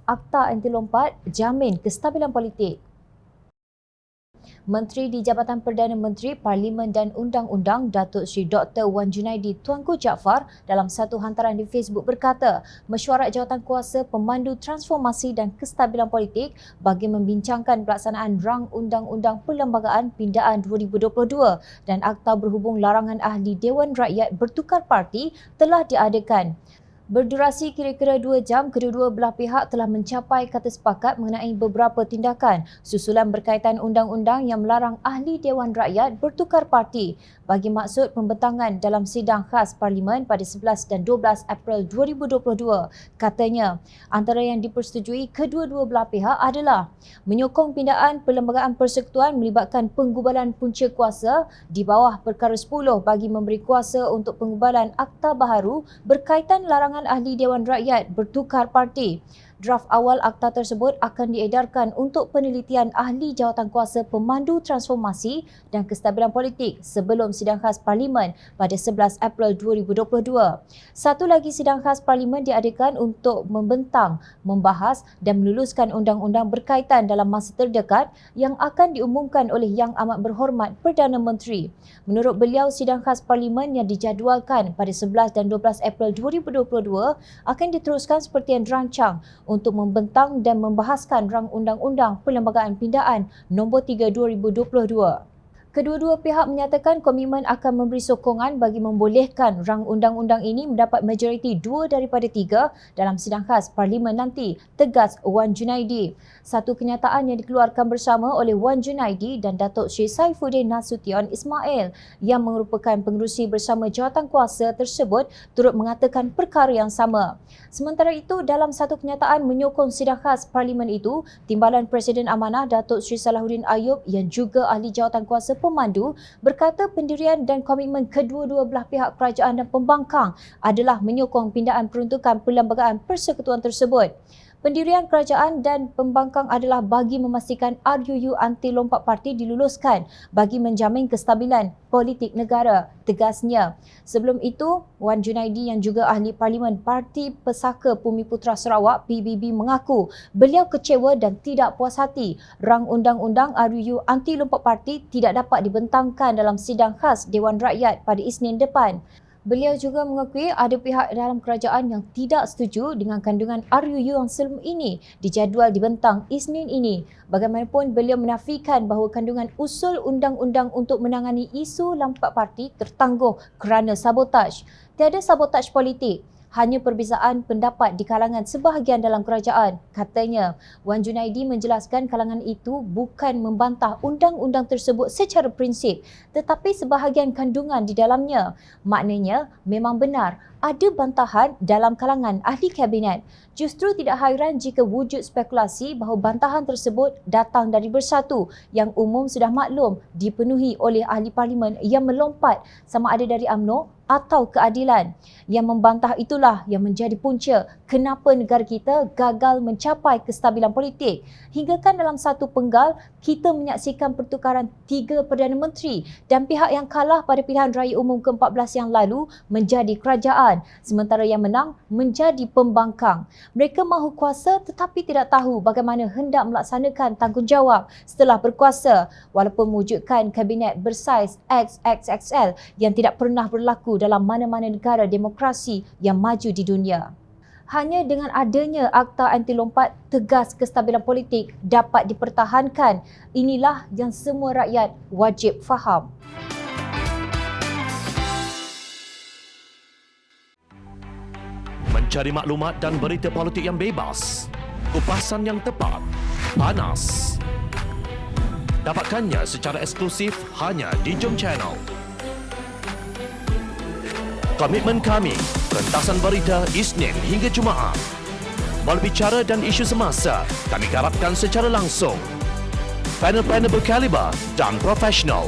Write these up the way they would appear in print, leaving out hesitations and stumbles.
Akta Anti Lompat jamin kestabilan politik. Menteri di Jabatan Perdana Menteri, Parlimen dan Undang-Undang Datuk Seri Dr. Wan Junaidi Tuanku Jaafar dalam satu hantaran di Facebook berkata, mesyuarat jawatankuasa pemandu transformasi dan kestabilan politik bagi membincangkan pelaksanaan rang Undang-Undang Perlembagaan Pindaan 2022 dan Akta berhubung larangan ahli Dewan Rakyat bertukar parti telah diadakan. Berdurasi kira-kira 2 jam, kedua-dua belah pihak telah mencapai kata sepakat mengenai beberapa tindakan susulan berkaitan undang-undang yang melarang ahli Dewan Rakyat bertukar parti bagi maksud pembentangan dalam sidang khas Parlimen pada 11 dan 12 April 2022. Katanya, antara yang dipersetujui kedua-dua belah pihak adalah menyokong pindaan Perlembagaan Persekutuan melibatkan penggubalan punca kuasa di bawah Perkara 10 bagi memberi kuasa untuk penggubalan akta baharu berkaitan larangan ahli Dewan Rakyat bertukar parti. Draft awal akta tersebut akan diedarkan untuk penelitian ahli jawatankuasa pemandu transformasi dan kestabilan politik sebelum sidang khas Parlimen pada 11 April 2022. Satu lagi sidang khas Parlimen diadakan untuk membentang, membahas dan meluluskan undang-undang berkaitan dalam masa terdekat yang akan diumumkan oleh Yang Amat Berhormat Perdana Menteri. Menurut beliau, sidang khas Parlimen yang dijadualkan pada 11 dan 12 April 2022 akan diteruskan seperti yang dirancang untuk membentang dan membahaskan rang Undang-Undang Perlembagaan Pindaan nombor 3 2022. Kedua-dua pihak menyatakan komitmen akan memberi sokongan bagi membolehkan rang undang-undang ini mendapat majoriti 2 daripada 3 dalam sidang khas Parlimen nanti, tegas Wan Junaidi. Satu kenyataan yang dikeluarkan bersama oleh Wan Junaidi dan Datuk Seri Saifuddin Nasution Ismail yang merupakan pengerusi bersama jawatankuasa tersebut turut mengatakan perkara yang sama. Sementara itu, dalam satu kenyataan menyokong sidang khas Parlimen itu, Timbalan Presiden Amanah Datuk Seri Salahuddin Ayub yang juga ahli jawatankuasa pemandu berkata pendirian dan komitmen kedua-dua belah pihak kerajaan dan pembangkang adalah menyokong pindaan peruntukan Perlembagaan Persekutuan tersebut. Pendirian kerajaan dan pembangkang adalah bagi memastikan RUU anti lompat parti diluluskan bagi menjamin kestabilan politik negara, tegasnya. Sebelum itu, Wan Junaidi yang juga ahli Parlimen Parti Pesaka Bumiputera Sarawak PBB mengaku beliau kecewa dan tidak puas hati rang undang-undang RUU anti lompat parti tidak dapat dibentangkan dalam sidang khas Dewan Rakyat pada Isnin depan. Beliau juga mengakui ada pihak dalam kerajaan yang tidak setuju dengan kandungan RUU yang sebelum ini dijadual dibentang Isnin ini. Bagaimanapun, beliau menafikan bahawa kandungan usul undang-undang untuk menangani isu lampat parti tertangguh kerana sabotaj. Tiada sabotaj politik. Hanya perbezaan pendapat di kalangan sebahagian dalam kerajaan, katanya. Wan Junaidi menjelaskan kalangan itu bukan membantah undang-undang tersebut secara prinsip, tetapi sebahagian kandungan di dalamnya. Maknanya, memang benar ada bantahan dalam kalangan ahli kabinet. Justru tidak hairan jika wujud spekulasi bahawa bantahan tersebut datang dari Bersatu yang umum sudah maklum dipenuhi oleh ahli parlimen yang melompat sama ada dari UMNO atau keadilan. Yang membantah itulah yang menjadi punca kenapa negara kita gagal mencapai kestabilan politik. Hinggakan dalam satu penggal, kita menyaksikan pertukaran 3 Perdana Menteri dan pihak yang kalah pada pilihan raya umum ke-14 yang lalu menjadi kerajaan, sementara yang menang menjadi pembangkang. Mereka mahu kuasa tetapi tidak tahu bagaimana hendak melaksanakan tanggungjawab setelah berkuasa, walaupun mewujudkan kabinet bersaiz XXXL yang tidak pernah berlaku dalam mana-mana negara demokrasi yang maju di dunia. Hanya dengan adanya Akta Anti Lompat, tegas kestabilan politik dapat dipertahankan. Inilah yang semua rakyat wajib faham. Mencari maklumat dan berita politik yang bebas, kupasan yang tepat, panas. Dapatkannya secara eksklusif hanya di Jom Channel. Komitmen kami, rentasan berita Isnin hingga Jumaat. Berbicara dan isu semasa, kami garapkan secara langsung. Panel-panel berkaliber dan profesional.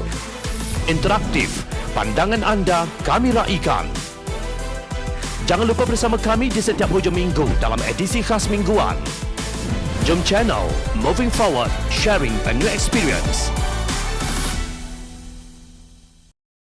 Interaktif, pandangan anda kami raikan. Jangan lupa bersama kami di setiap hujung minggu dalam edisi khas mingguan. Jom Channel, moving forward, sharing a new experience.